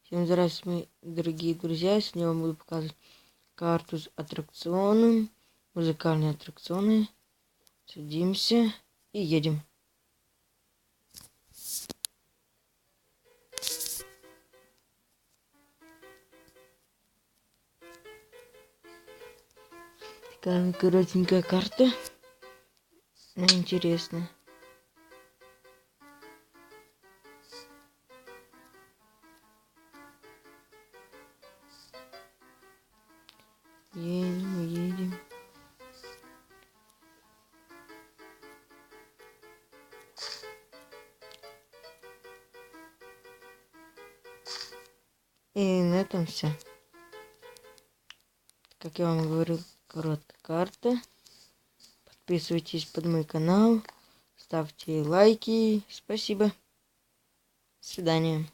Всем здравствуйте, мои дорогие друзья. Сегодня я вам буду показывать карту с аттракционом, музыкальные аттракционы. Садимся и едем. Такая коротенькая карта, но интересная. Едем. И на этом все. Как я вам говорил, короткая карта. Подписывайтесь под мой канал, ставьте лайки. Спасибо. До свидания.